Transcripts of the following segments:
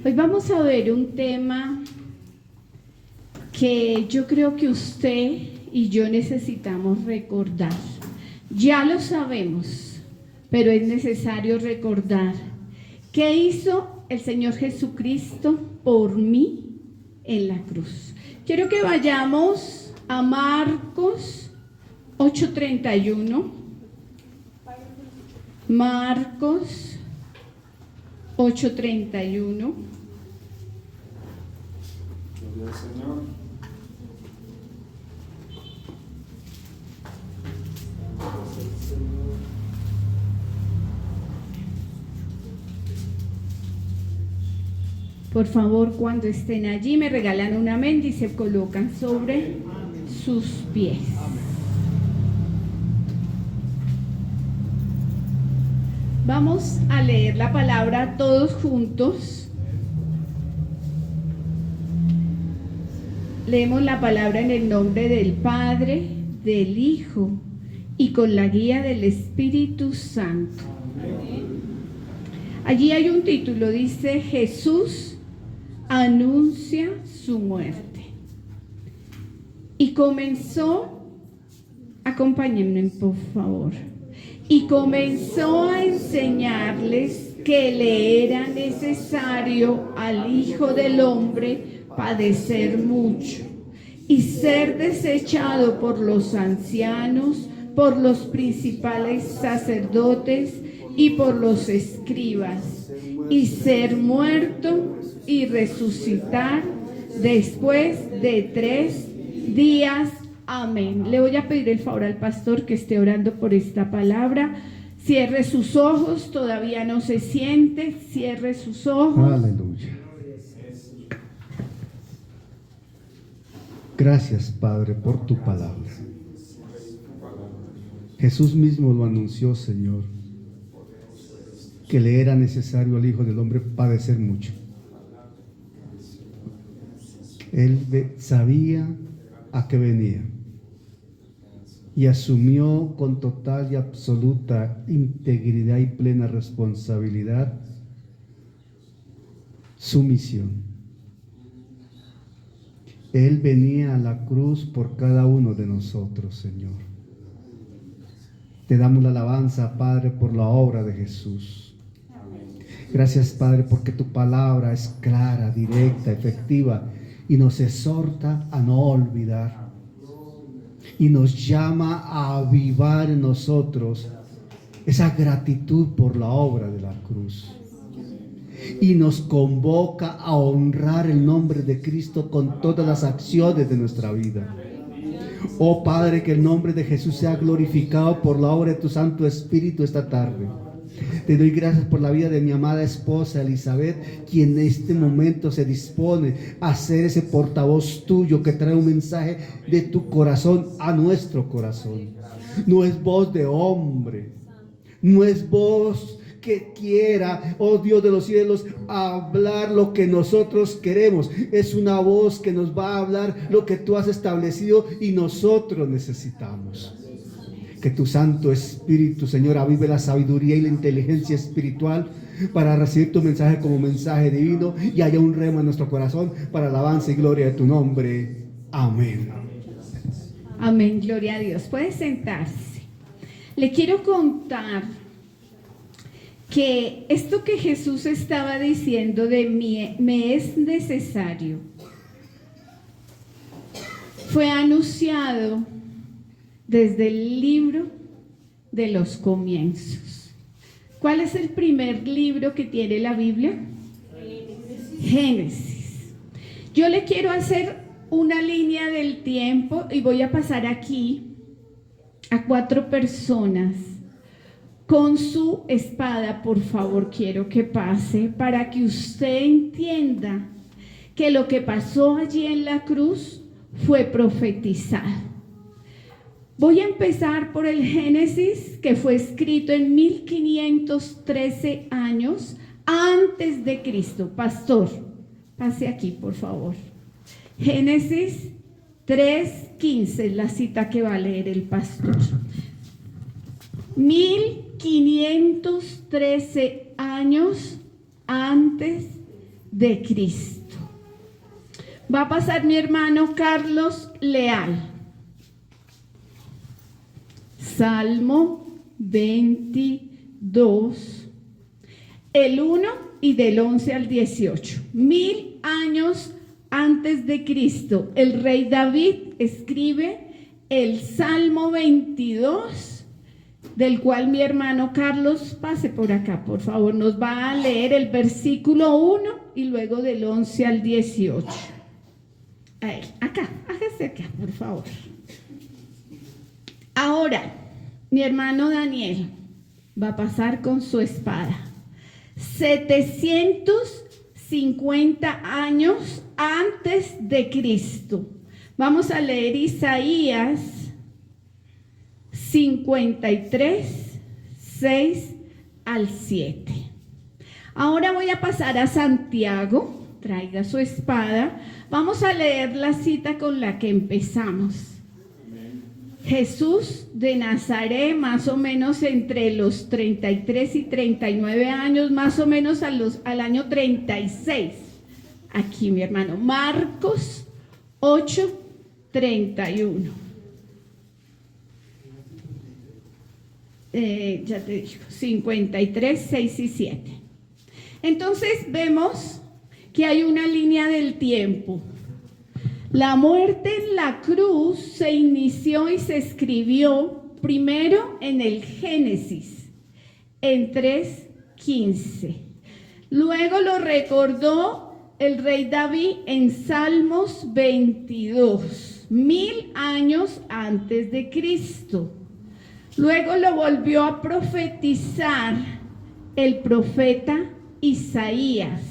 Hoy vamos a ver un tema que yo creo que usted y yo necesitamos recordar. Ya lo sabemos, pero es necesario recordar qué hizo el Señor Jesucristo por mí en la cruz. Quiero que vayamos a Marcos 8:31. Marcos 8:31. Gloria al Señor. Por favor, cuando estén allí, me regalan un amén y se colocan sobre sus pies. Vamos a leer la palabra todos juntos. Leemos la palabra en el nombre del Padre, del Hijo y con la guía del Espíritu Santo. Allí hay un título, dice: Jesús anuncia su muerte. Y comenzó, acompáñenme por favor, y comenzó a enseñarles que le era necesario al Hijo del Hombre padecer mucho y ser desechado por los ancianos, por los principales sacerdotes y por los escribas, y ser muerto y resucitar después de 3 días. Amén. Le voy a pedir el favor al pastor que esté orando por esta palabra. Cierre sus ojos, todavía no se siente. Cierre sus ojos. Aleluya. Gracias, Padre, por tu palabra. Jesús mismo lo anunció, Señor, que le era necesario al Hijo del Hombre padecer mucho. Él sabía a qué venía y asumió con total y absoluta integridad y plena responsabilidad su misión. Él venía a la cruz por cada uno de nosotros, Señor. Te damos la alabanza, Padre, por la obra de Jesús. Gracias, Padre, porque tu palabra es clara, directa, efectiva y nos exhorta a no olvidar y nos llama a avivar en nosotros esa gratitud por la obra de la cruz. Y nos convoca a honrar el nombre de Cristo con todas las acciones de nuestra vida. Oh Padre, que el nombre de Jesús sea glorificado por la obra de tu Santo Espíritu esta tarde. Te doy gracias por la vida de mi amada esposa Elizabeth, quien en este momento se dispone a ser ese portavoz tuyo que trae un mensaje de tu corazón a nuestro corazón. No es voz de hombre, no es voz que quiera, oh Dios de los cielos, hablar lo que nosotros queremos. Es una voz que nos va a hablar lo que tú has establecido y nosotros necesitamos. Que tu Santo Espíritu, Señor, avive la sabiduría y la inteligencia espiritual para recibir tu mensaje como mensaje divino y haya un rema en nuestro corazón para alabanza y gloria de tu nombre. Amén. Amén, gloria a Dios. Puede sentarse. Le quiero contar que esto que Jesús estaba diciendo de mí, me es necesario, fue anunciado desde el libro de los comienzos. ¿Cuál es el primer libro que tiene la Biblia? Génesis. Yo le quiero hacer una línea del tiempo y voy a pasar aquí a 4 personas. Con su espada, por favor, quiero que pase para que usted entienda que lo que pasó allí en la cruz fue profetizado. Voy a empezar por el Génesis, que fue escrito en 1513 años antes de Cristo. Pastor, pase aquí, por favor. Génesis 3:15 es la cita que va a leer el pastor. 1513 años antes de Cristo. Va a pasar mi hermano Carlos Leal. Salmo 22, el 1 y del 11 al 18. 1000 años antes de Cristo, el rey David escribe el Salmo 22, del cual mi hermano Carlos, pase por acá, por favor, nos va a leer el versículo 1 y luego del 11 al 18. A él, acá, hágase acá, por favor. Ahora, mi hermano Daniel va a pasar con su espada. 750 años antes de Cristo. Vamos a leer Isaías 53, 6 al 7. Ahora voy a pasar a Santiago. Traiga su espada. Vamos a leer la cita con la que empezamos. Jesús de Nazaret, más o menos entre los 33 y 39 años, más o menos al año 36. Aquí, mi hermano, Marcos 8, 31. Ya te digo, 53, 6 y 7. Entonces vemos que hay una línea del tiempo. La muerte en la cruz se inició y se escribió primero en el Génesis, en 3:15. Luego lo recordó el rey David en Salmos 22, 1000 años antes de Cristo. Luego lo volvió a profetizar el profeta Isaías,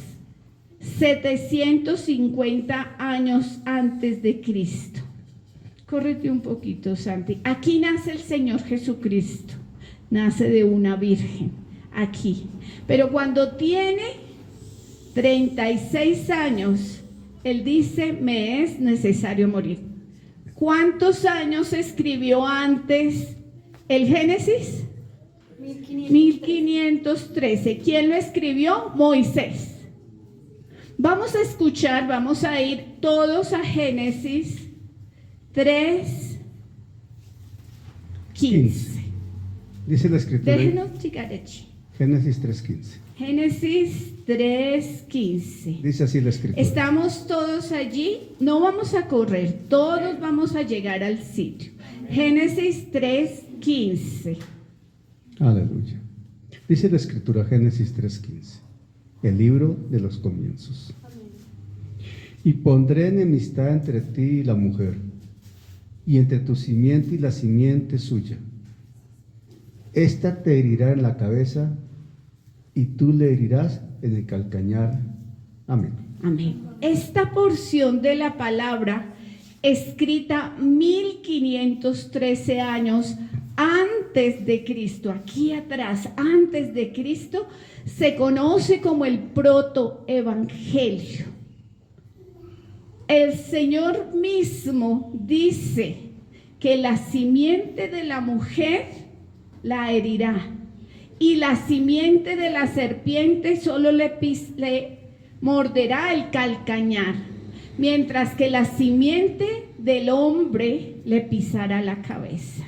750 años antes de Cristo. Córrete un poquito, Santi. Aquí nace el Señor Jesucristo. Nace de una virgen. Aquí. Pero cuando tiene 36 años, Él dice, me es necesario morir. ¿Cuántos años escribió antes el Génesis? 1513. ¿Quién lo escribió? Moisés. Vamos a escuchar, vamos a ir todos a Génesis 3:15. Dice la escritura. Déjenos chicarechi. Génesis 3:15. Génesis 3:15. Dice así la escritura. Estamos todos allí, no vamos a correr, todos vamos a llegar al sitio. Génesis 3:15. Aleluya. Dice la escritura, Génesis 3:15. El libro de los comienzos. Y pondré enemistad entre ti y la mujer, y entre tu simiente y la simiente suya. Esta te herirá en la cabeza, y tú le herirás en el calcañar. Amén. Amén. Esta porción de la palabra, escrita 1513 años antes de Cristo, aquí atrás, antes de Cristo, se conoce como el protoevangelio. El Señor mismo dice que la simiente de la mujer la herirá y la simiente de la serpiente solo le morderá el calcañar, mientras que la simiente del hombre le pisará la cabeza.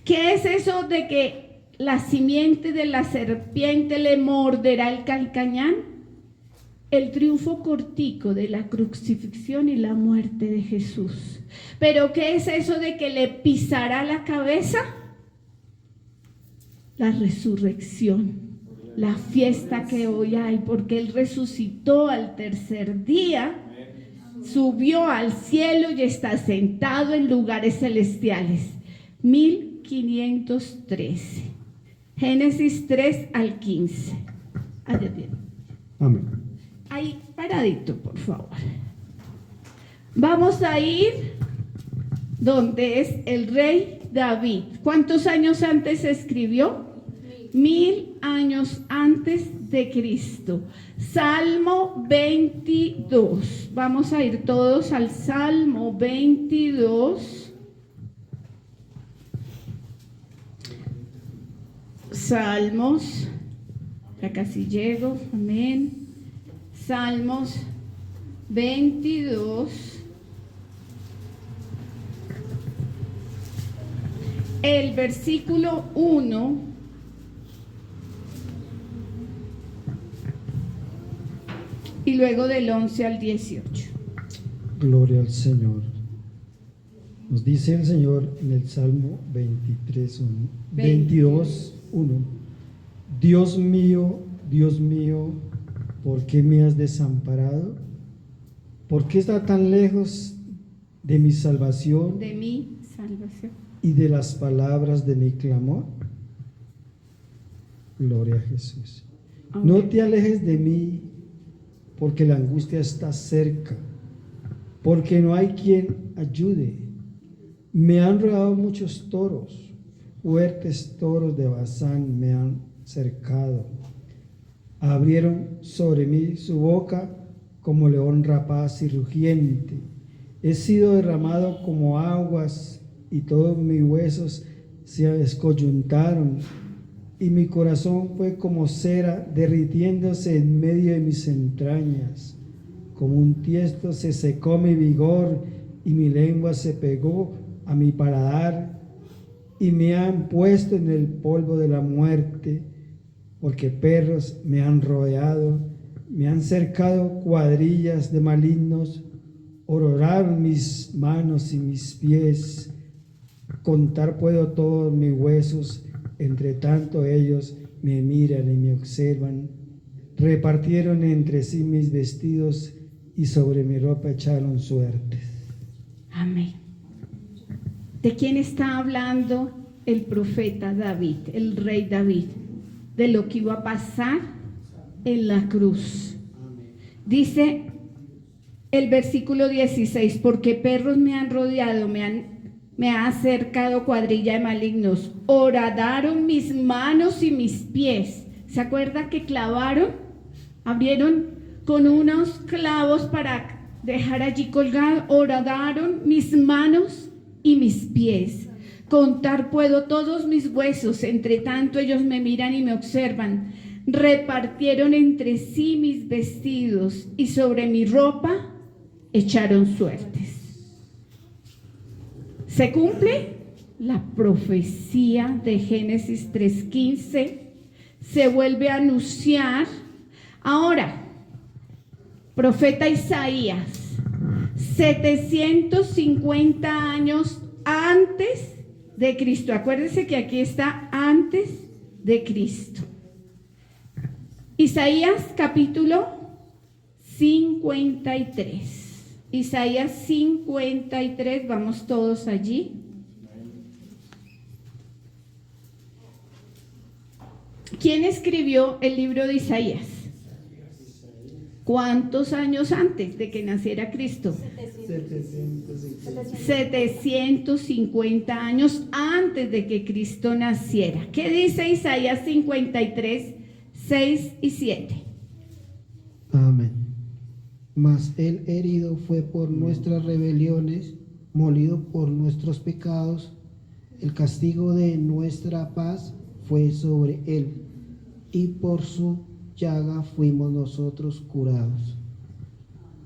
¿Qué es eso de que la simiente de la serpiente le morderá el calcañar? El triunfo cortico de la crucifixión y la muerte de Jesús. ¿Pero qué es eso de que le pisará la cabeza? La resurrección, la fiesta que hoy hay, porque Él resucitó al tercer día, subió al cielo y está sentado en lugares celestiales. 1513. Génesis 3 al 15. Allá tiene. Amén. Ahí paradito, por favor. Vamos a ir donde es el rey David. ¿Cuántos años antes escribió? 1000 años antes de Cristo. Salmo 22. Vamos a ir todos al Salmo 22. Salmos, ya casi llego, amén. Salmos 22. El versículo 1 y luego del 11 al 18. Gloria al Señor. Nos dice el Señor en el Salmo 22, 1. Dios mío, ¿por qué me has desamparado? ¿Por qué está tan lejos de mi salvación De mi salvación. y de las palabras de mi clamor? Gloria a Jesús. Amén. No te alejes de mí, porque la angustia está cerca, porque no hay quien ayude. Me han rodeado muchos toros, fuertes toros de Basán me han cercado. Abrieron sobre mí su boca como león rapaz y rugiente. He sido derramado como aguas y todos mis huesos se descoyuntaron y mi corazón fue como cera derritiéndose en medio de mis entrañas. Como un tiesto se secó mi vigor y mi lengua se pegó a mi paladar y me han puesto en el polvo de la muerte, porque perros me han rodeado, me han cercado cuadrillas de malignos, ororaron mis manos y mis pies. Contar puedo todos mis huesos, entre tanto ellos me miran y me observan. Repartieron entre sí mis vestidos y sobre mi ropa echaron suertes. Amén. ¿De quién está hablando el profeta David, el rey David? De lo que iba a pasar en la cruz. Dice el versículo 16, porque perros me han rodeado, me ha acercado cuadrilla de malignos, horadaron mis manos y mis pies. ¿Se acuerda que clavaron? Abrieron con unos clavos para dejar allí colgado, horadaron mis manos y mis pies. Contar puedo todos mis huesos, entre tanto ellos me miran y me observan. Repartieron entre sí mis vestidos y sobre mi ropa echaron suertes. Se cumple la profecía de Génesis 3:15, se vuelve a anunciar. Ahora, profeta Isaías, 750 años antes de Cristo. Acuérdense que aquí está antes de Cristo. Isaías capítulo 53. Isaías 53, vamos todos allí. ¿Quién escribió el libro de Isaías? ¿Cuántos años antes de que naciera Cristo? 750 años antes de que Cristo naciera. ¿Qué dice Isaías 53, 6 y 7? Amén. Mas él herido fue por nuestras rebeliones, molido por nuestros pecados, el castigo de nuestra paz fue sobre él, y por su llaga fuimos nosotros curados.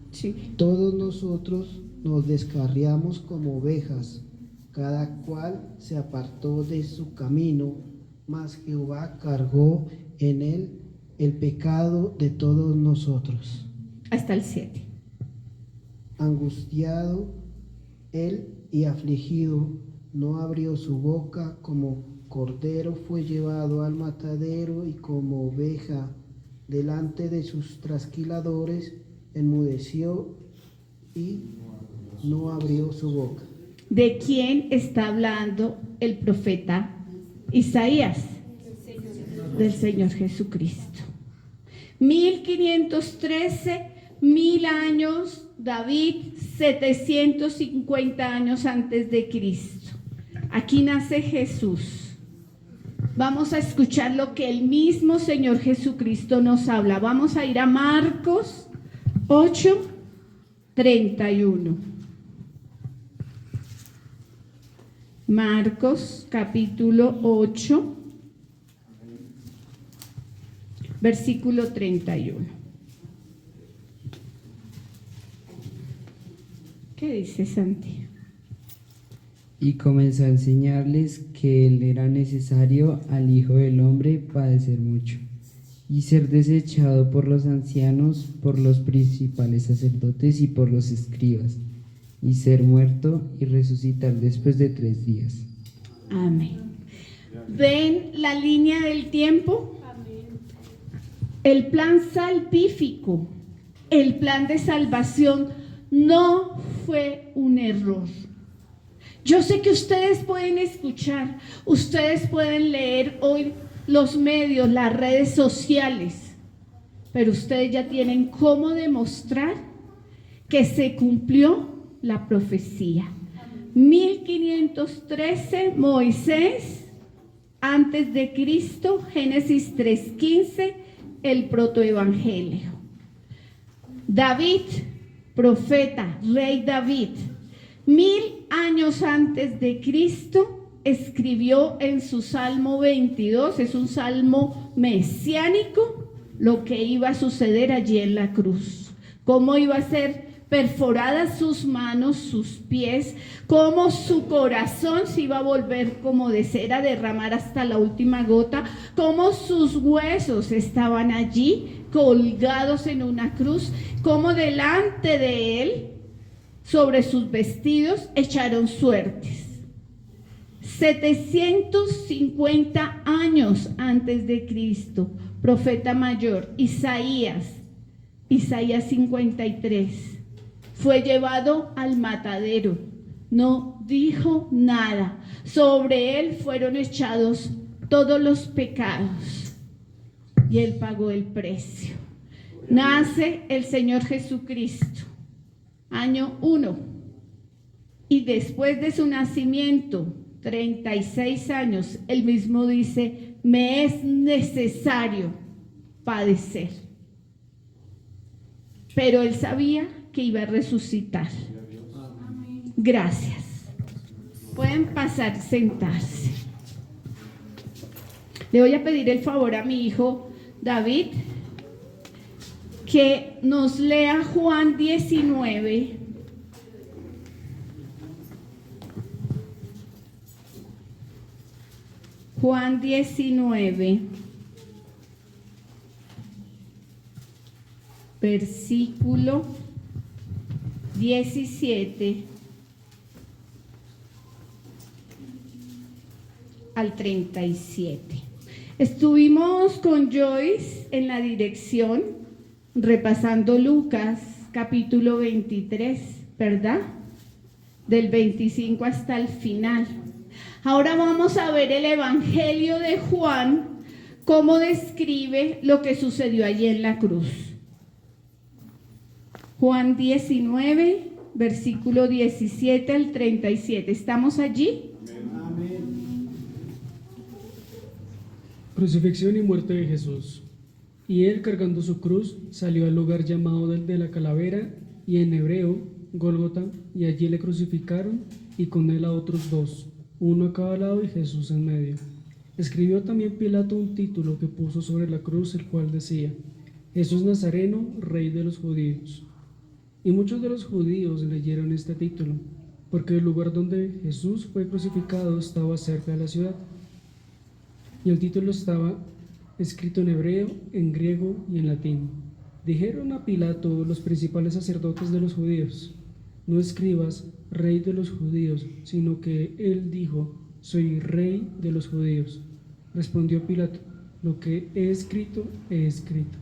Sí. Todos nosotros nos descarriamos como ovejas, cada cual se apartó de su camino, mas Jehová cargó en él el pecado de todos nosotros. Hasta el 7. Angustiado él y afligido, no abrió su boca, como cordero fue llevado al matadero, y como oveja delante de sus trasquiladores, enmudeció y no abrió su boca. ¿De quién está hablando el profeta Isaías? Del Señor Jesucristo. 1513, 1000 años, David, 750 años antes de Cristo. Aquí nace Jesús. Vamos a escuchar lo que el mismo Señor Jesucristo nos habla. Vamos a ir a Marcos 8:31. Marcos capítulo 8, versículo 31. ¿Qué dice Santi? Y comenzó a enseñarles que él era necesario al Hijo del Hombre padecer mucho, y ser desechado por los ancianos, por los principales sacerdotes y por los escribas, y ser muerto y resucitar después de 3 días. Amén. ¿Ven la línea del tiempo? El plan salvífico, el plan de salvación no fue un error. Yo sé que ustedes pueden escuchar, ustedes pueden leer hoy los medios, las redes sociales, pero ustedes ya tienen cómo demostrar que se cumplió la profecía. 1513, Moisés, antes de Cristo, Génesis 3:15, el protoevangelio. David, profeta, rey David, 1000 años antes de Cristo, escribió en su Salmo 22, es un salmo mesiánico, lo que iba a suceder allí en la cruz, cómo iba a ser perforadas sus manos, sus pies, cómo su corazón se iba a volver como de cera, derramar hasta la última gota, cómo sus huesos estaban allí colgados en una cruz, cómo delante de él, sobre sus vestidos, echaron suertes. 750 años antes de Cristo, profeta mayor, Isaías 53, fue llevado al matadero, no dijo nada, sobre él fueron echados todos los pecados y él pagó el precio. Nace el Señor Jesucristo, año 1, y después de su nacimiento, 36 años, él mismo dice, me es necesario padecer. Pero él sabía que iba a resucitar. Gracias. Pueden pasar, sentarse. Le voy a pedir el favor a mi hijo David que nos lea Juan 19. Juan 19, versículo 17 al 37. Estuvimos con Joyce en la dirección repasando Lucas capítulo 23, ¿verdad? Del 25 hasta el final. Ahora vamos a ver el Evangelio de Juan, cómo describe lo que sucedió allí en la cruz. Juan 19, versículo 17 al 37. ¿Estamos allí? Amén. Crucifixión y muerte de Jesús. Y él, cargando su cruz, salió al lugar llamado del de la calavera, y en hebreo, Gólgota, y allí le crucificaron, y con él a otros 2, uno a cada lado y Jesús en medio. Escribió también Pilato un título que puso sobre la cruz, el cual decía, Jesús Nazareno, Rey de los Judíos. Y muchos de los judíos leyeron este título, porque el lugar donde Jesús fue crucificado estaba cerca de la ciudad. Y el título estaba escrito en hebreo, en griego y en latín. Dijeron a Pilato los principales sacerdotes de los judíos, no escribas Rey de los Judíos, sino que él dijo, soy Rey de los Judíos. Respondió Pilato, lo que he escrito, he escrito.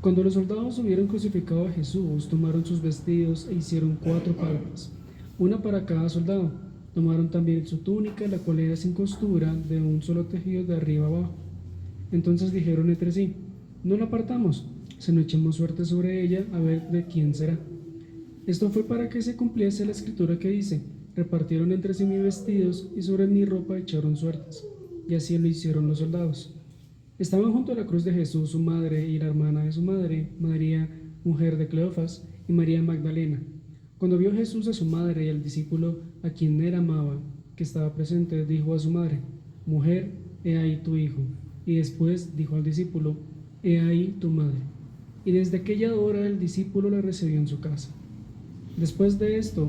Cuando los soldados hubieron crucificado a Jesús, tomaron sus vestidos e hicieron 4 palmas, una para cada soldado. Tomaron también su túnica, la cual era sin costura, de un solo tejido de arriba abajo. Entonces dijeron entre sí, no la partamos, sino echemos suerte sobre ella, a ver de quién será. Esto fue para que se cumpliese la escritura que dice, repartieron entre sí mis vestidos y sobre mi ropa echaron suertes. Y así lo hicieron los soldados. Estaban junto a la cruz de Jesús su madre y la hermana de su madre, María, mujer de Cleofas, y María Magdalena. Cuando vio Jesús a su madre y al discípulo a quien él amaba, que estaba presente, dijo a su madre, mujer, he ahí tu hijo. Y después dijo al discípulo, he ahí tu madre. Y desde aquella hora el discípulo la recibió en su casa. Después de esto,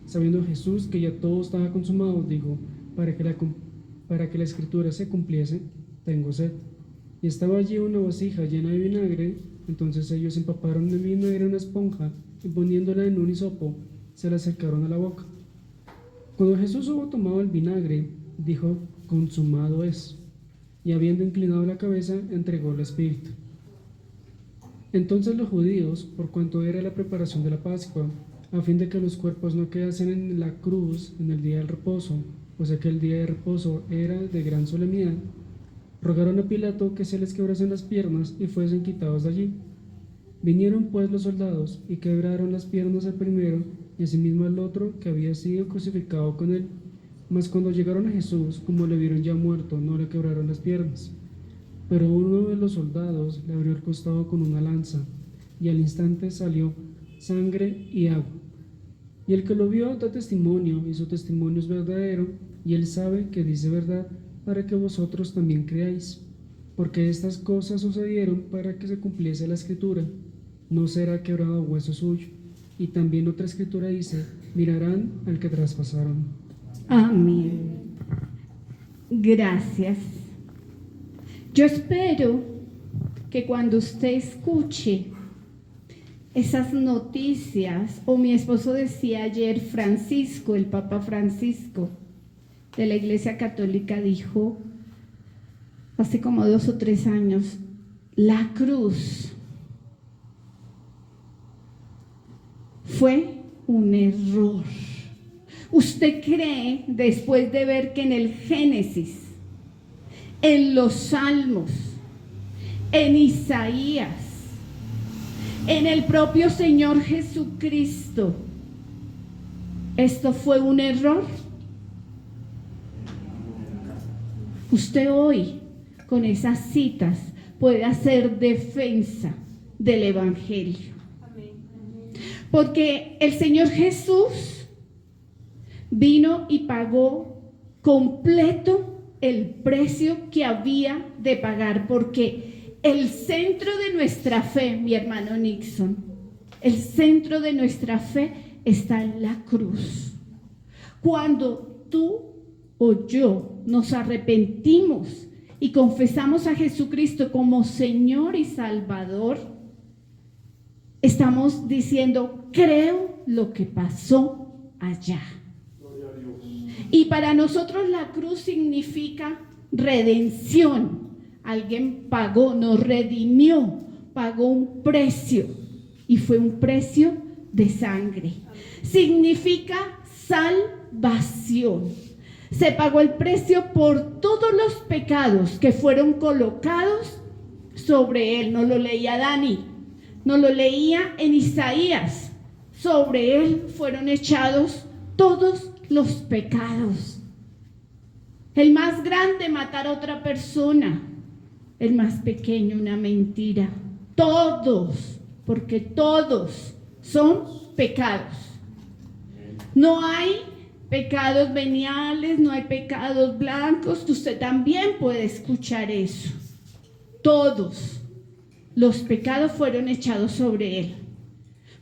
sabiendo Jesús que ya todo estaba consumado, dijo, para que la escritura se cumpliese, tengo sed. Y estaba allí una vasija llena de vinagre. Entonces ellos empaparon de vinagre una esponja y poniéndola en un hisopo, se la acercaron a la boca. Cuando Jesús hubo tomado el vinagre, dijo, consumado es. Y habiendo inclinado la cabeza, entregó el espíritu. Entonces los judíos, por cuanto era la preparación de la Pascua, a fin de que los cuerpos no quedasen en la cruz en el día del reposo, o sea que el día de reposo era de gran solemnidad, rogaron a Pilato que se les quebrasen las piernas y fuesen quitados de allí. Vinieron pues los soldados y quebraron las piernas al primero y asimismo al otro que había sido crucificado con él. Mas cuando llegaron a Jesús, como le vieron ya muerto, no le quebraron las piernas. Pero uno de los soldados le abrió el costado con una lanza, y al instante salió sangre y agua. Y el que lo vio da testimonio, y su testimonio es verdadero, y él sabe que dice verdad, para que vosotros también creáis. Porque estas cosas sucedieron para que se cumpliese la escritura. No será quebrado hueso suyo. Y también otra escritura dice, mirarán al que traspasaron. Amén. Gracias. Yo espero que cuando usted escuche esas noticias, o mi esposo decía ayer, Francisco, el Papa Francisco de la Iglesia Católica dijo, hace como 2 o 3 años, la cruz fue un error. ¿Usted cree, después de ver que en el Génesis, en los Salmos, en Isaías, en el propio Señor Jesucristo, esto fue un error? Usted hoy, con esas citas, puede hacer defensa del Evangelio. Porque el Señor Jesús vino y pagó completo el precio que había de pagar, porque el centro de nuestra fe, mi hermano Nixon, el centro de nuestra fe está en la cruz. Cuando tú o yo nos arrepentimos y confesamos a Jesucristo como Señor y Salvador, estamos diciendo, creo lo que pasó allá. Y para nosotros la cruz significa redención. Alguien pagó, nos redimió, pagó un precio, y fue un precio de sangre. Significa salvación. Se pagó el precio por todos los pecados que fueron colocados sobre él. No lo leía Dani, no lo leía en Isaías. Sobre él fueron echados todos los pecados. El más grande, matar a otra persona. El más pequeño, una mentira. Todos, porque todos son pecados. No hay pecados veniales, no hay pecados blancos. Usted también puede escuchar eso. Todos los pecados fueron echados sobre él.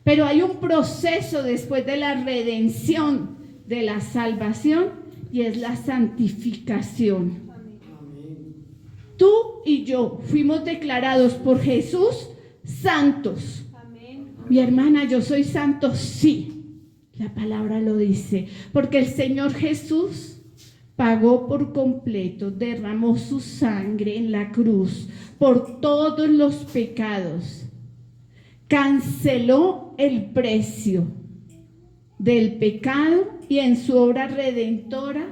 Pero hay un proceso después de la redención, de la salvación, y es la santificación. Tú y yo fuimos declarados por Jesús santos. Mi hermana, yo soy santo, sí. La palabra lo dice, porque el Señor Jesús pagó por completo, derramó su sangre en la cruz por todos los pecados, canceló el precio del pecado, y en su obra redentora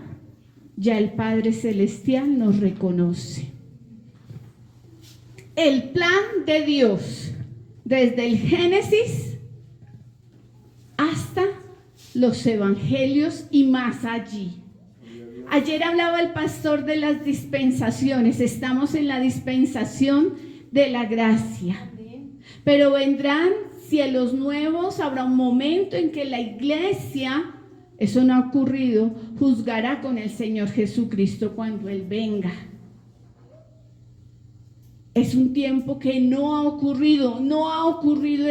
ya el Padre Celestial nos reconoce. El plan de Dios desde el Génesis hasta los evangelios y más allí. Ayer hablaba el pastor de las dispensaciones. Estamos en la dispensación de la gracia, pero vendrán cielos nuevos. Habrá un momento en que la iglesia, eso no ha ocurrido, juzgará con el Señor Jesucristo cuando Él venga. Es un tiempo que no ha ocurrido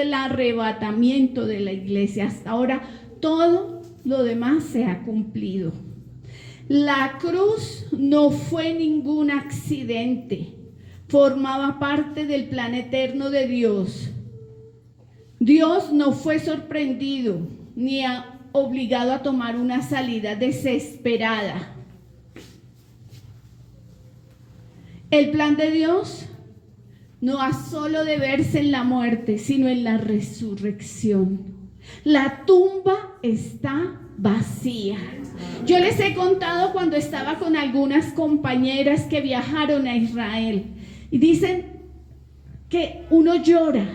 el arrebatamiento de la iglesia. Hasta ahora todo lo demás se ha cumplido. La cruz no fue ningún accidente, formaba parte del plan eterno de Dios. Dios no fue sorprendido ni obligado a tomar una salida desesperada. El plan de Dios no ha solo de verse en la muerte, sino en la resurrección. La tumba está vacía. Yo les he contado cuando estaba con algunas compañeras que viajaron a Israel y dicen que uno llora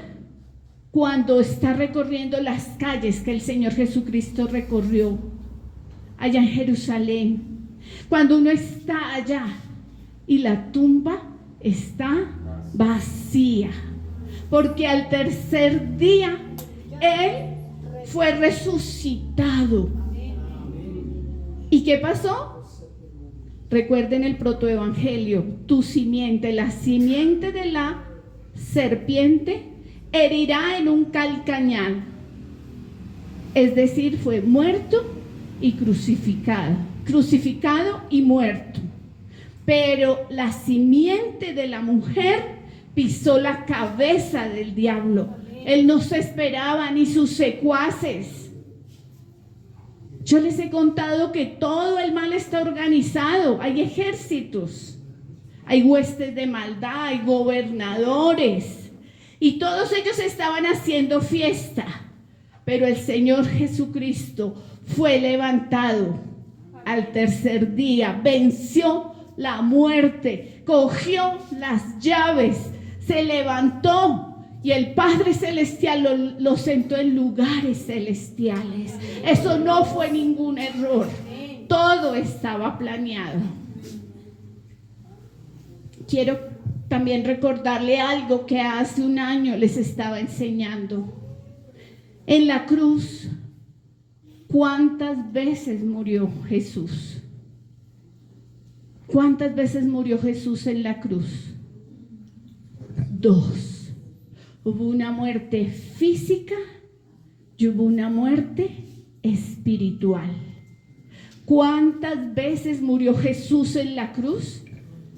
cuando está recorriendo las calles que el Señor Jesucristo recorrió allá en Jerusalén. Cuando uno está allá y la tumba está vacía, porque al tercer día Él fue resucitado. ¿Y qué pasó? Recuerden el protoevangelio: tu simiente, la simiente de la serpiente, herirá en un calcañal. Es decir, fue muerto y crucificado y muerto. Pero la simiente de la mujer pisó la cabeza del diablo. Él no se esperaba, ni sus secuaces. Yo les he contado que todo el mal está organizado. Hay ejércitos, hay huestes de maldad, hay gobernadores, y todos ellos estaban haciendo fiesta. Pero el Señor Jesucristo fue levantado al tercer día, venció la muerte, cogió las llaves, se levantó y el Padre Celestial lo sentó en lugares celestiales. Eso no fue ningún error, todo estaba planeado. Quiero también recordarle algo que hace un año les estaba enseñando. En la cruz, ¿cuántas veces murió Jesús? ¿Cuántas veces murió Jesús en la cruz? 2. Hubo una muerte física y hubo una muerte espiritual. ¿Cuántas veces murió Jesús en la cruz?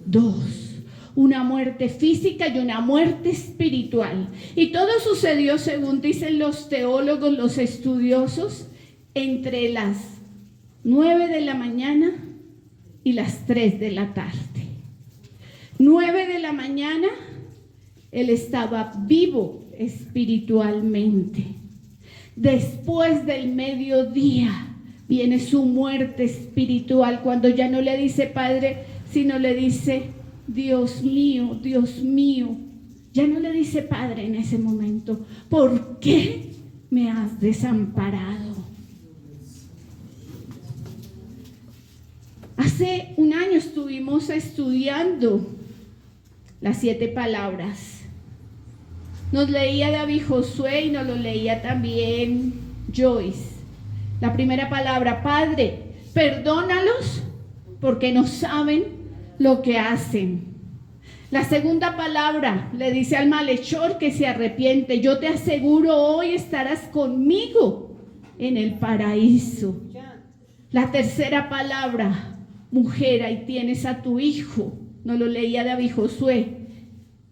2. Una muerte física y una muerte espiritual. Y todo sucedió, según dicen los teólogos, los estudiosos, entre las 9 de la mañana y las 3 de la tarde. 9 de la mañana, Él estaba vivo espiritualmente. Después del mediodía viene su muerte espiritual, cuando ya no le dice Padre, sino le dice Dios mío, Dios mío. Ya no le dice Padre en ese momento, ¿por qué me has desamparado? Hace un año estuvimos estudiando las 7 palabras. Nos leía David Josué y nos lo leía también Joyce. La primera palabra: Padre, perdónalos porque no saben lo que hacen. La segunda palabra le dice al malhechor que se arrepiente: yo te aseguro, hoy estarás conmigo en el paraíso. La tercera palabra: mujer, ahí tienes a tu hijo. Nos lo leía David Josué.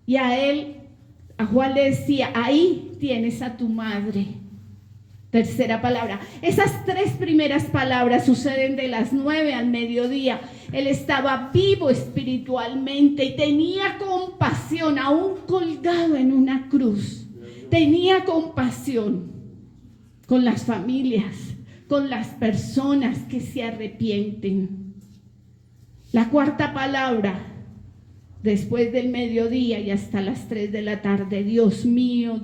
Y a Juan le decía: ahí tienes a tu madre. Tercera palabra. Esas 3 primeras palabras suceden de las 9 al mediodía. Él estaba vivo espiritualmente y tenía compasión, aún colgado en una cruz. Tenía compasión con las familias, con las personas que se arrepienten. La cuarta palabra, después del mediodía y hasta las 3 de la tarde: Dios mío,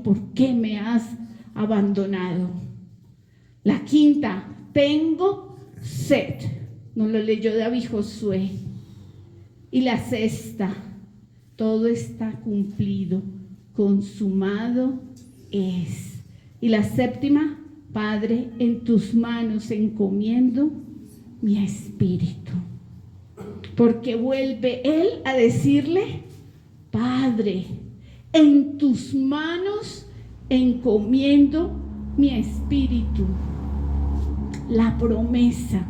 ¿por qué me has abandonado? La quinta: tengo sed. Nos lo leyó David Josué. Y la sexta: todo está cumplido, consumado es. Y la séptima: Padre, en tus manos encomiendo mi espíritu. Porque vuelve Él a decirle: Padre, en tus manos encomiendo mi espíritu. La promesa,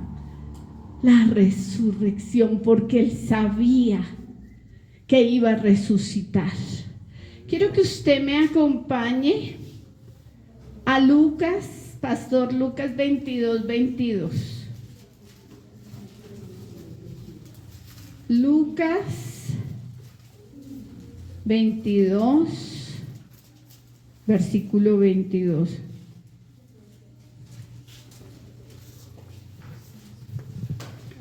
la resurrección, porque él sabía que iba a resucitar. Quiero que usted me acompañe a Lucas, Pastor Lucas 22:22. Lucas 22, versículo 22.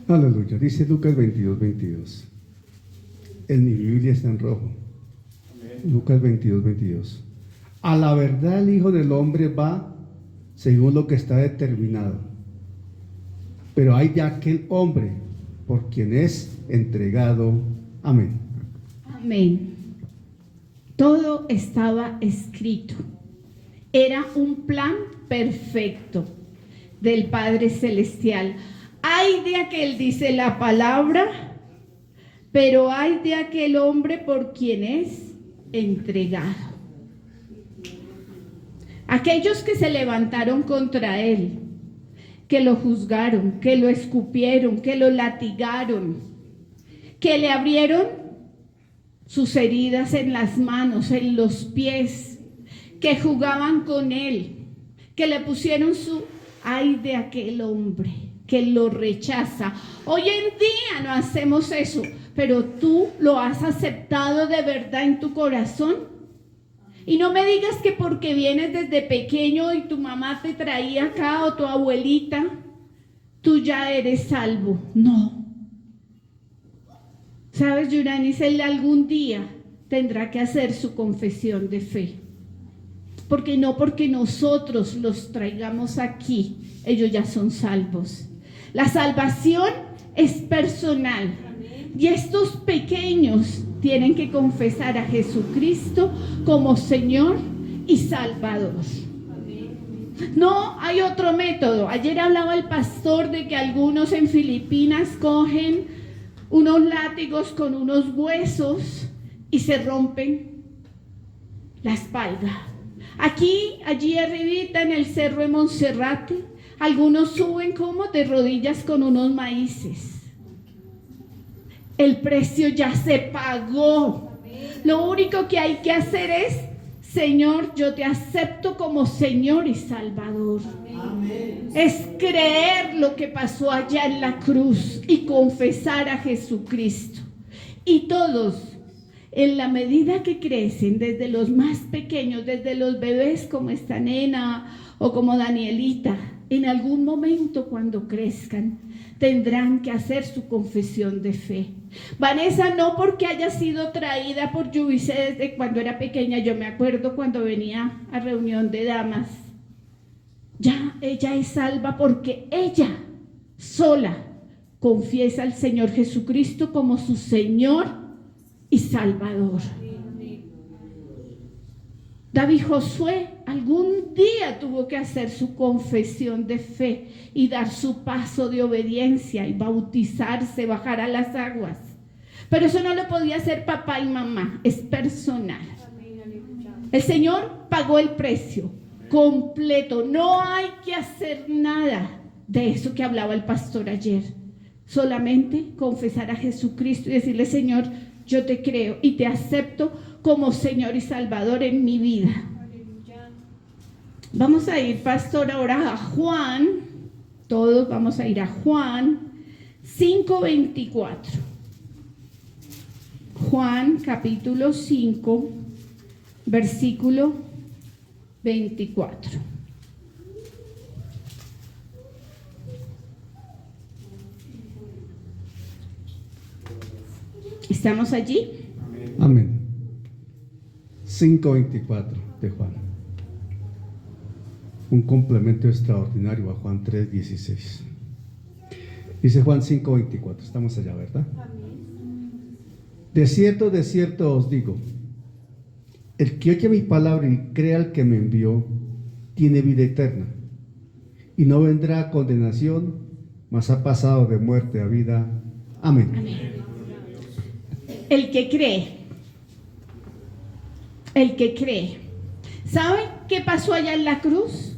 Aleluya. Dice Lucas 22:22. En mi Biblia está en rojo. Lucas 22:22. A la verdad el Hijo del Hombre va según lo que está determinado. Pero hay de aquel hombre por quien es entregado. Amén. Amén. Todo estaba escrito. Era un plan perfecto del Padre Celestial. Hay de aquel, dice la palabra, pero hay de aquel hombre por quien es entregado. Aquellos que se levantaron contra él, que lo juzgaron, que lo escupieron, que lo latigaron, que le abrieron sus heridas en las manos, en los pies, que jugaban con él, que le pusieron su ay de aquel hombre que lo rechaza. Hoy en día no hacemos eso, pero tú lo has aceptado de verdad en tu corazón. Y no me digas que porque vienes desde pequeño y tu mamá te traía acá o tu abuelita, tú ya eres salvo. No. ¿Sabes, Yuranis? Él algún día tendrá que hacer su confesión de fe. Porque no porque nosotros los traigamos aquí, ellos ya son salvos. La salvación es personal. Y estos pequeños tienen que confesar a Jesucristo como Señor y Salvador. No hay otro método. Ayer hablaba el pastor de que algunos en Filipinas cogen unos látigos con unos huesos y se rompen la espalda. Aquí, allí arribita en el cerro de Monserrate, algunos suben como de rodillas con unos maíces. El precio ya se pagó. Lo único que hay que hacer es: Señor, yo te acepto como Señor y Salvador. Es creer lo que pasó allá en la cruz y confesar a Jesucristo. Y todos, en la medida que crecen, desde los más pequeños, desde los bebés como esta nena o como Danielita, en algún momento cuando crezcan, tendrán que hacer su confesión de fe. Vanessa no porque haya sido traída por Yubice desde cuando era pequeña. Yo me acuerdo cuando venía a reunión de damas. Ya ella es salva porque ella sola confiesa al Señor Jesucristo como su Señor y Salvador. David Josué algún día tuvo que hacer su confesión de fe y dar su paso de obediencia y bautizarse, bajar a las aguas. Pero eso no lo podía hacer papá y mamá, es personal. El Señor pagó el precio completo, no hay que hacer nada de eso que hablaba el pastor ayer. Solamente confesar a Jesucristo y decirle: Señor, yo te creo y te acepto como Señor y Salvador en mi vida. Vamos a ir, pastor, ahora a Juan. Todos vamos a ir a Juan 5:24. Juan capítulo 5, versículo 24. ¿Estamos allí? Amén. 5:24 de Juan. Un complemento extraordinario a Juan 3:16. Dice Juan 5:24. Estamos allá, ¿verdad? De cierto os digo, el que oye mi palabra y crea al que me envió, tiene vida eterna, y no vendrá a condenación, mas ha pasado de muerte a vida. Amén. Amén. El que cree. el que cree. ¿Saben qué pasó allá en la cruz?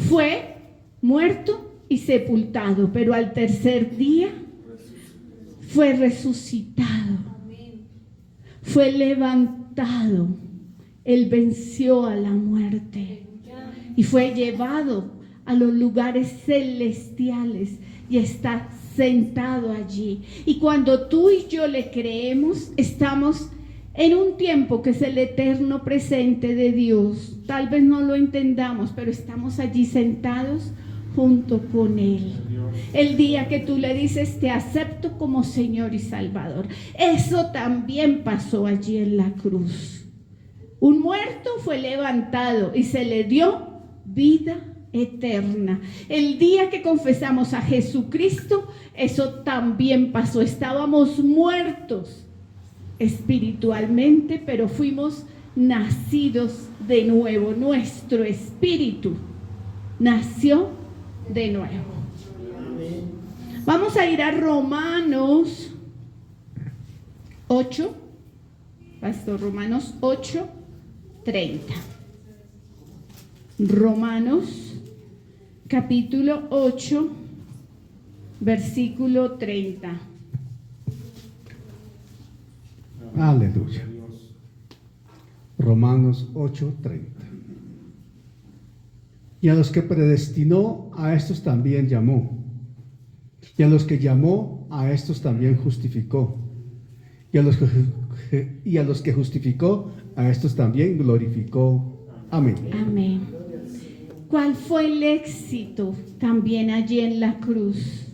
Fue muerto y sepultado, pero al tercer día fue resucitado, fue levantado. Él venció a la muerte y fue llevado a los lugares celestiales y está sentado allí. Y cuando tú y yo le creemos, estamos en un tiempo que es el eterno presente de Dios. Tal vez no lo entendamos, pero estamos allí sentados junto con Él. El día que tú le dices, te acepto como Señor y Salvador. Eso también pasó allí en la cruz. Un muerto fue levantado y se le dio vida eterna. El día que confesamos a Jesucristo, eso también pasó. Estábamos muertos espiritualmente, pero fuimos nacidos de nuevo. Nuestro espíritu nació de nuevo. Vamos a ir a Romanos 8, Pastor, Romanos 8, 30. Romanos capítulo 8, versículo 30. Aleluya. Romanos 8:30. Y a los que predestinó, a estos también llamó. Y a los que llamó, a estos también justificó. Y a los que justificó, a estos también glorificó. Amén. Amén. ¿Cuál fue el éxito también allí en la cruz?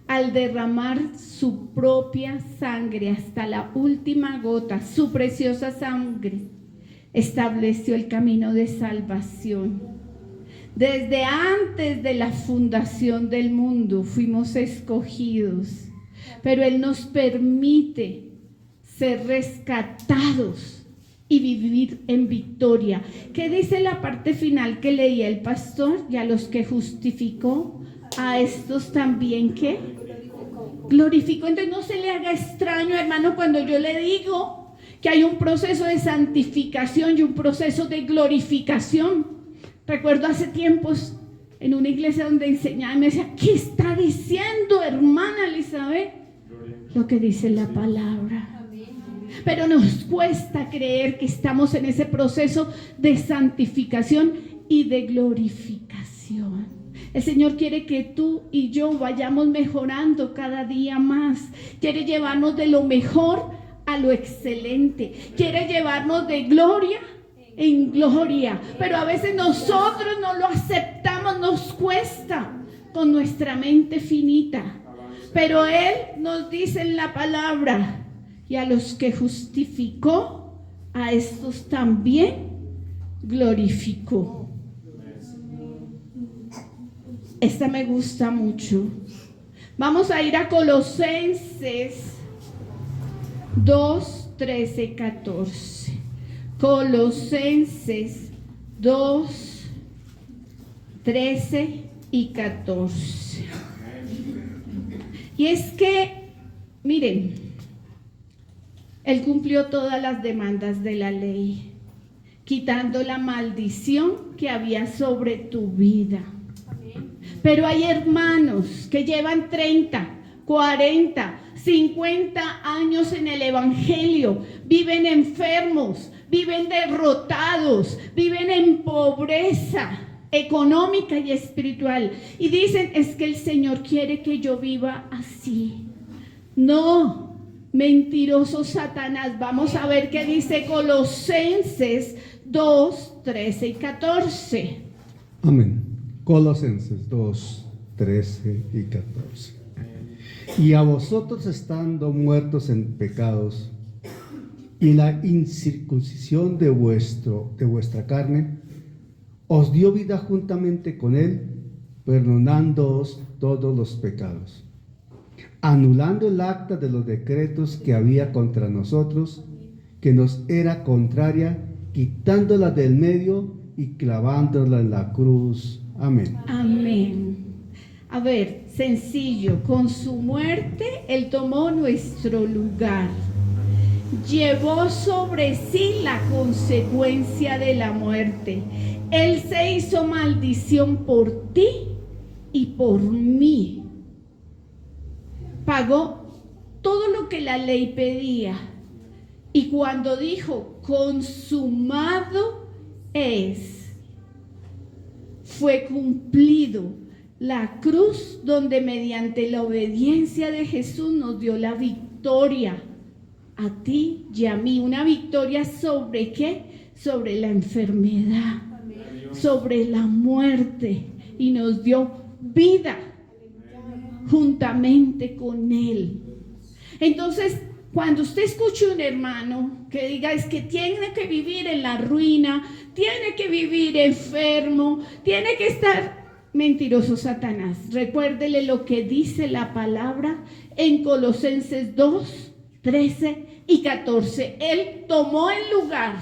Al derramar su propia sangre hasta la última gota, su preciosa sangre estableció el camino de salvación. Desde antes de la fundación del mundo fuimos escogidos, pero Él nos permite ser rescatados y vivir en victoria. ¿Qué dice la parte final que leía el pastor? Y a los que justificó, a estos también, ¿qué? Glorificó. Entonces no se le haga extraño, hermano, cuando yo le digo que hay un proceso de santificación y un proceso de glorificación. Recuerdo hace tiempos en una iglesia donde enseñaba y me decía, ¿qué está diciendo, hermana Elizabeth? Lo que dice la palabra. Pero nos cuesta creer que estamos en ese proceso de santificación y de glorificación. El Señor quiere que tú y yo vayamos mejorando cada día más. Quiere llevarnos de lo mejor a lo excelente. Quiere llevarnos de gloria en gloria. Pero a veces nosotros no lo aceptamos, nos cuesta con nuestra mente finita. Pero Él nos dice en la palabra, y a los que justificó, a estos también glorificó. Esta me gusta mucho. Vamos a ir a Colosenses 2, 13, 14. Colosenses 2, 13 y 14. Y es que, miren, Él cumplió todas las demandas de la ley, quitando la maldición que había sobre tu vida. Pero hay hermanos que llevan 30, 40, 50 años en el Evangelio, viven enfermos, viven derrotados, viven en pobreza económica y espiritual. Y dicen, es que el Señor quiere que yo viva así. No, mentiroso Satanás. Vamos a ver qué dice Colosenses 2, 13 y 14. Amén. Colosenses 2, 13 y 14. Y a vosotros, estando muertos en pecados y la incircuncisión de vuestra carne, os dio vida juntamente con Él, perdonándoos todos los pecados, anulando el acta de los decretos que había contra nosotros, que nos era contraria, quitándola del medio y clavándola en la cruz. Amén. Amén. A ver, sencillo, con su muerte Él tomó nuestro lugar. llevó sobre sí la consecuencia de la muerte. Él se hizo maldición por ti y por mí. Pagó todo lo que la ley pedía. Y cuando dijo, consumado es, fue cumplido. La cruz donde mediante la obediencia de Jesús nos dio la victoria a ti y a mí. Una victoria ¿sobre qué? Sobre la enfermedad, sobre la muerte, y nos dio vida juntamente con Él. Entonces, cuando usted escuche un hermano que diga es que tiene que vivir en la ruina, tiene que vivir enfermo, tiene que estar mentiroso Satanás, recuérdele lo que dice la palabra en Colosenses 2, 13 y 14. Él tomó el lugar,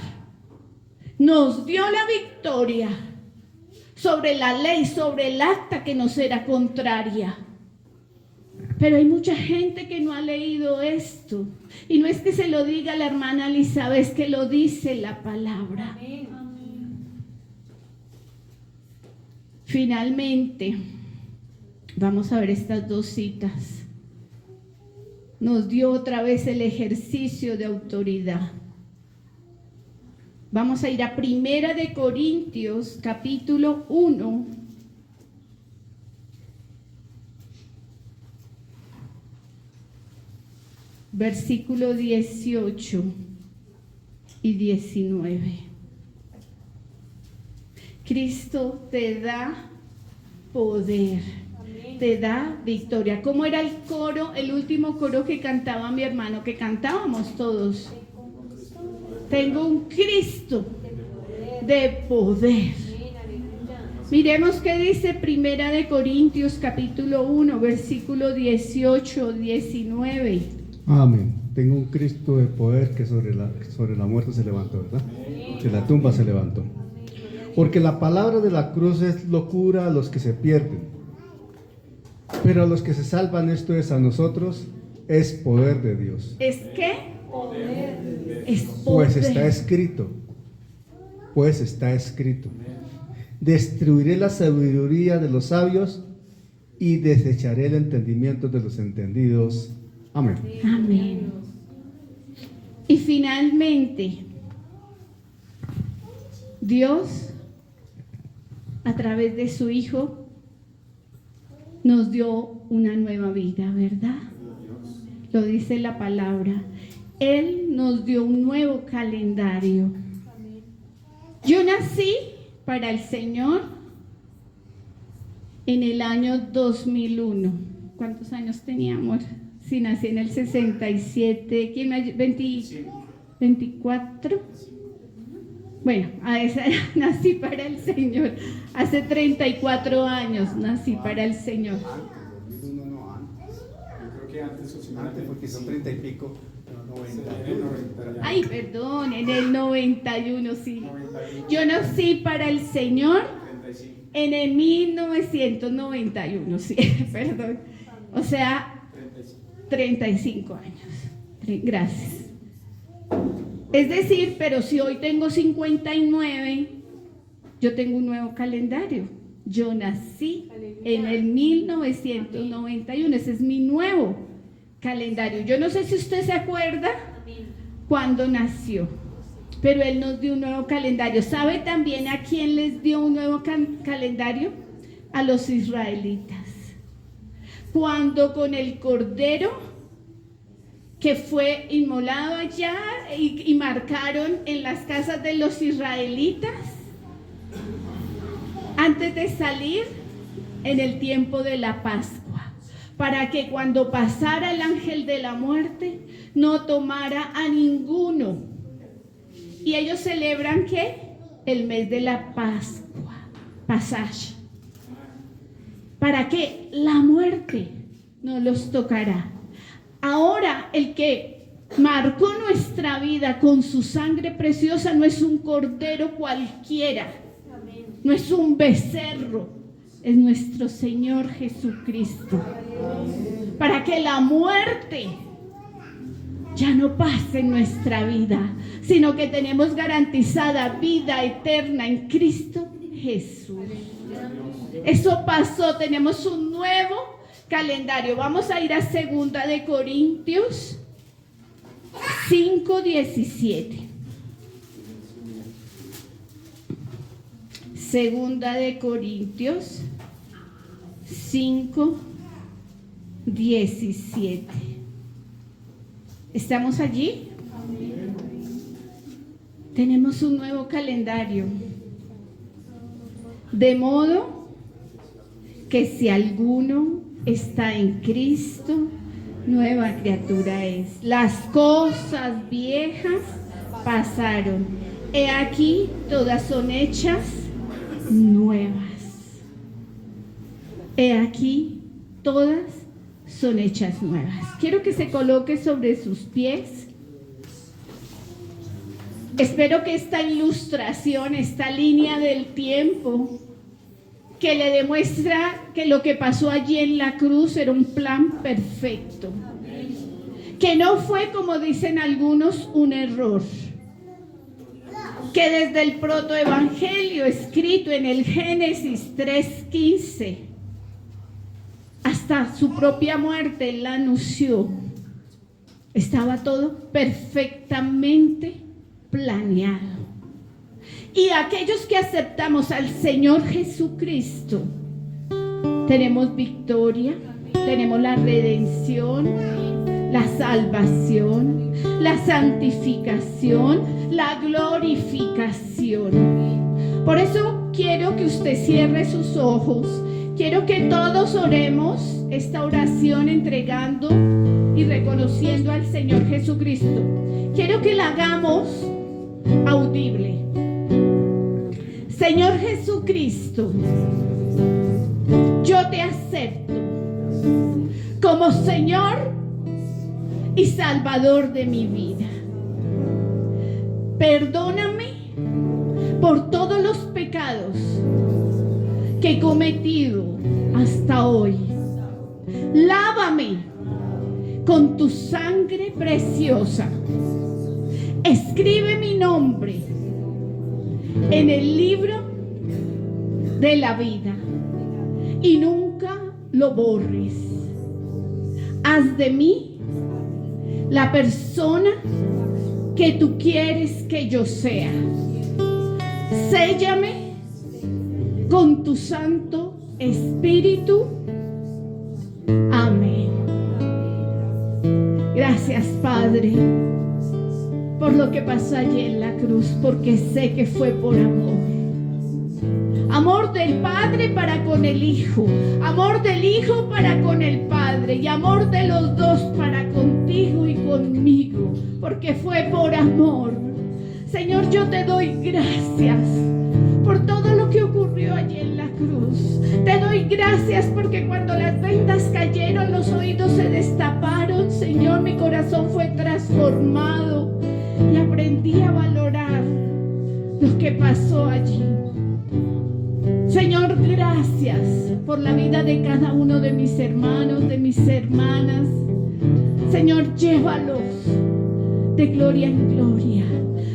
nos dio la victoria sobre la ley, sobre el acta que nos era contraria. Pero hay mucha gente que no ha leído esto. Y no es que se lo diga la hermana Elizabeth, es que lo dice la palabra. Finalmente, vamos a ver estas dos citas. Nos dio otra vez el ejercicio de autoridad. Vamos a ir a 1 de Corintios, capítulo 1. Versículo 18 y 19. Cristo te da poder, te da victoria. ¿Cómo era el coro, el último coro que cantaba mi hermano, que cantábamos todos? Tengo un Cristo de poder. Miremos qué dice 1 de Corintios capítulo 1, versículo 18, 19. Amén. Tengo un Cristo de poder que sobre la muerte se levantó, ¿verdad? De la tumba se levantó. Porque la palabra de la cruz es locura a los que se pierden, pero a los que se salvan, esto es a nosotros, es poder de Dios. ¿Es qué? Es poder. Pues está escrito. Destruiré la sabiduría de los sabios y desecharé el entendimiento de los entendidos. Amén. Amén. Y finalmente, Dios, a través de su Hijo, nos dio una nueva vida, ¿verdad? Lo dice la palabra. Él nos dio un nuevo calendario. Yo nací para el Señor en el año 2001. ¿Cuántos años tenía, amor? Sí, nací en el 67. ¿Quién me 24? Bueno, a esa edad nací para el Señor. Hace 34 años nací para el Señor. No, antes. Yo creo que antes Antes, porque son 30 y pico. 90. Ay, perdón, en el 91, sí. Yo nací para el Señor en el 1991, sí, perdón. O sea, 35 años. Gracias. Es decir, pero si hoy tengo 59, yo tengo un nuevo calendario. Yo nací en el 1991, ese es mi nuevo calendario. Yo no sé si usted se acuerda cuándo nació, pero Él nos dio un nuevo calendario. ¿Sabe también a quién les dio un nuevo calendario? A los israelitas. Cuando con el cordero que fue inmolado allá y marcaron en las casas de los israelitas, antes de salir en el tiempo de la Pascua, para que cuando pasara el ángel de la muerte no tomara a ninguno. Y ellos celebran ¿qué? El mes de la Pascua, Pasaje, para que la muerte no los tocará. Ahora el que marcó nuestra vida con su sangre preciosa no es un cordero cualquiera, no es un becerro, es nuestro Señor Jesucristo. Para que la muerte ya no pasa en nuestra vida, sino que tenemos garantizada vida eterna en Cristo Jesús. Eso pasó, tenemos un nuevo calendario. Vamos a ir a 2 de Corintios 5:17. 2 de Corintios 5:17. ¿Estamos allí? Tenemos un nuevo calendario. De modo que si alguno está en Cristo, nueva criatura es. Las cosas viejas pasaron. He aquí, todas son hechas nuevas. He aquí, todas son hechas nuevas. Quiero que se coloque sobre sus pies. Espero que esta ilustración, esta línea del tiempo, que le demuestra que lo que pasó allí en la cruz era un plan perfecto, que no fue, como dicen algunos, un error, que desde el protoevangelio escrito en el Génesis 3:15 hasta su propia muerte, él la anunció, estaba todo perfectamente planeado. Y aquellos que aceptamos al Señor Jesucristo, tenemos victoria, tenemos la redención, la salvación, la santificación, la glorificación. Por eso quiero que usted cierre sus ojos. Quiero que todos oremos esta oración entregando y reconociendo al Señor Jesucristo. Quiero que la hagamos audible. Señor Jesucristo, yo te acepto como Señor y Salvador de mi vida. Perdóname por todos los pecados que he cometido hasta hoy. Lávame con tu sangre preciosa. Escribe mi nombre en el libro de la vida y nunca lo borres. Haz de mí la persona que tú quieres que yo sea. Séllame con tu Santo Espíritu. Amén. Gracias, Padre, por lo que pasó allí en la cruz, porque sé que fue por amor. Amor del Padre para con el Hijo, amor del Hijo para con el Padre y amor de los dos para contigo y conmigo, porque fue por amor. Señor, yo te doy gracias por todo lo que ocurrió allí en la cruz. Te doy gracias porque cuando las vendas cayeron, los oídos se destaparon. Señor, mi corazón fue transformado y aprendí a valorar lo que pasó allí. Señor, gracias por la vida de cada uno de mis hermanos, de mis hermanas. Señor, llévalos de gloria en gloria.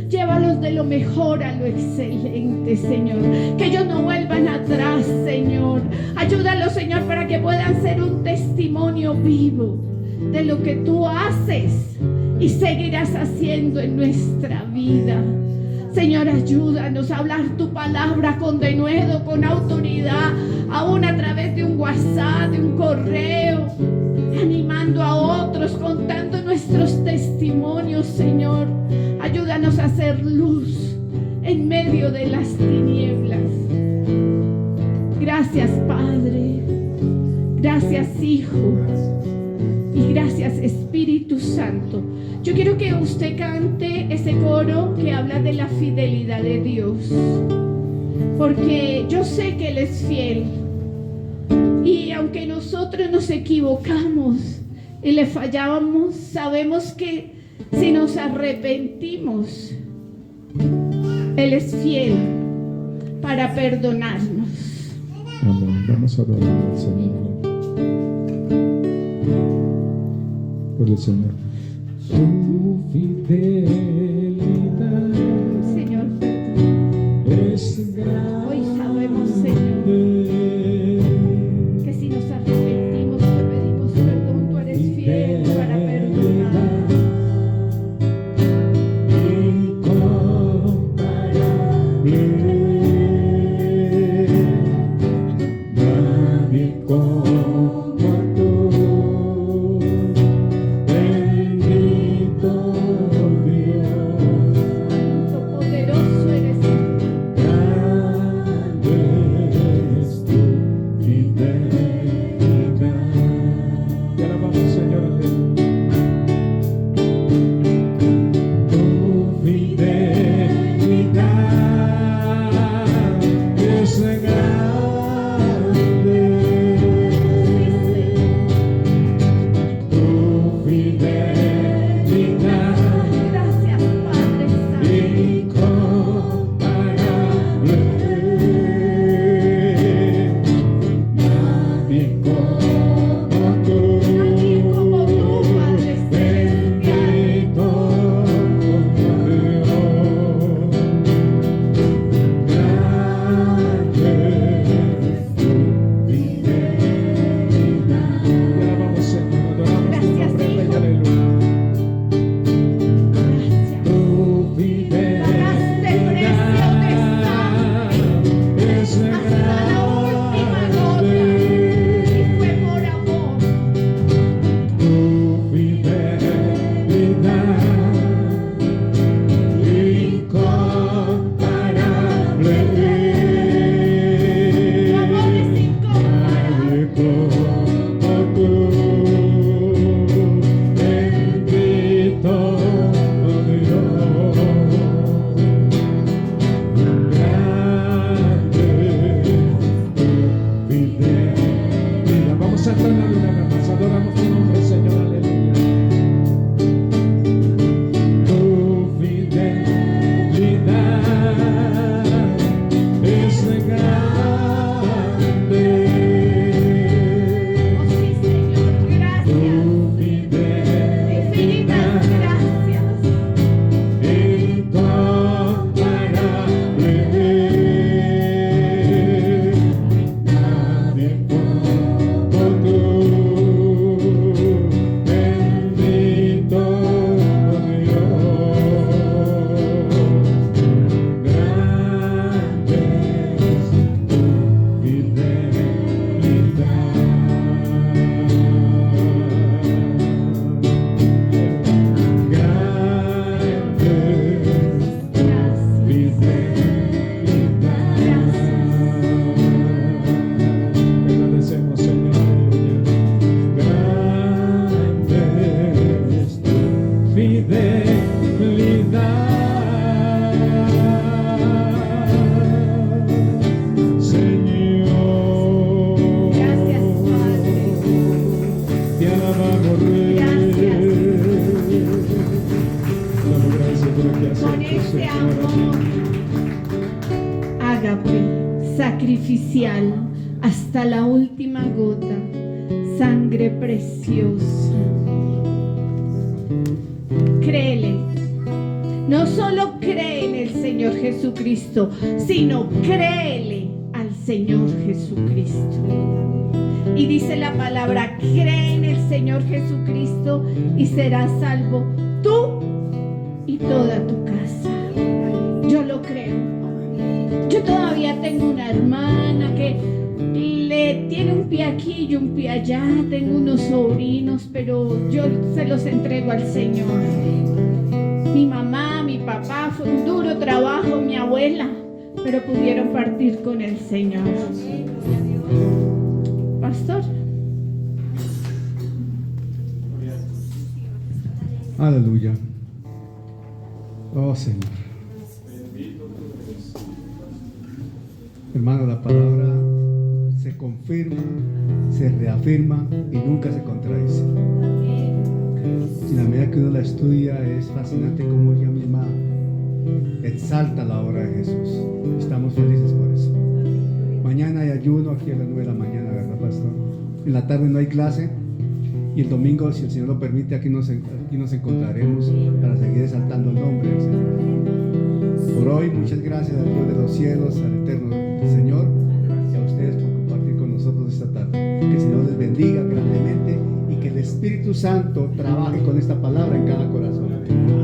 Llévalos de lo mejor a lo excelente, Señor. Que ellos no vuelvan atrás, Señor. Ayúdalos, Señor, para que puedan ser un testimonio vivo de lo que tú haces y seguirás haciendo en nuestra vida. Señor, ayúdanos a hablar tu palabra con denuedo, con autoridad, aún a través de un WhatsApp, de un correo, animando a otros, contando nuestros testimonios, Señor. Ayúdanos a hacer luz en medio de las tinieblas. Gracias, Padre. Gracias, Hijo. Y gracias, Espíritu Santo. Yo quiero que usted cante ese coro que habla de la fidelidad de Dios, porque yo sé que Él es fiel. Y aunque nosotros nos equivocamos y le fallábamos, sabemos que si nos arrepentimos, Él es fiel para perdonarnos. Amén. Vamos a adorar al Señor. Por el Señor. Tu fidelidad Señor, es grande. hoy sabemos, Señor, que si nos arrepentimos, te pedimos perdón, tú eres fiel para perdonar. Nadie como tú, bendito Dios, Santo, poderoso eres tú. grande es tu fidelidad. Te alabamos, Señor, aleluya. Tu fidelidad es grande. Tu fidelidad Gracias, Padre Santo. incomparable. Nadie como tú, Nadie como tú, Padre Celestial. bendito Dios, grande es tu fidelidad. Te alabamos, Señor, adoramos tu Gracias, nombre, Rey, Hijo. aleluya. Gracias. Tu Pagaste el precio de sangre es hasta la última gota y fue por amor. tu fidelidad incomparable. Tu amor es incomparable. Nadie como tú, bendito Dios, grande tu fidelidad. Vamos a aclarar una vez más, adoramos tu nombre, Señor, aleluya. Tu fidelidad es grande. Oh, sí, Señor, gracias. Tu Infinitas fidelidad gracias. incomparable. Nadie como tú, bendito sacrificial hasta la última gota, sangre preciosa. Créele. No solo cree en el Señor Jesucristo, sino créele al Señor Jesucristo. Y dice la palabra, cree en el Señor Jesucristo y serás salvo tú y toda tu casa. Yo lo creo. Yo todavía tengo una hermana que le tiene un pie aquí y un pie allá. Tengo unos sobrinos, pero yo se los entrego al Señor. Mi mamá, mi papá, fue un duro trabajo, mi abuela, pero pudieron partir con el Señor. Pastor. Aleluya. Oh Señor. Hermano, la palabra se confirma, se reafirma y nunca se contradice. Y la medida que uno la estudia es fascinante como ella misma exalta la obra de Jesús. Estamos felices por eso. Mañana hay ayuno aquí a las 9 de la mañana, ¿verdad, pastor? En la tarde no hay clase y Y el domingo, si el Señor lo permite, aquí nos encontraremos para seguir exaltando el nombre del Señor. Por hoy, muchas gracias al Dios de los cielos, al eterno Señor, y a ustedes por compartir con nosotros esta tarde. Que el Señor les bendiga grandemente y que el Espíritu Santo trabaje con esta palabra en cada corazón.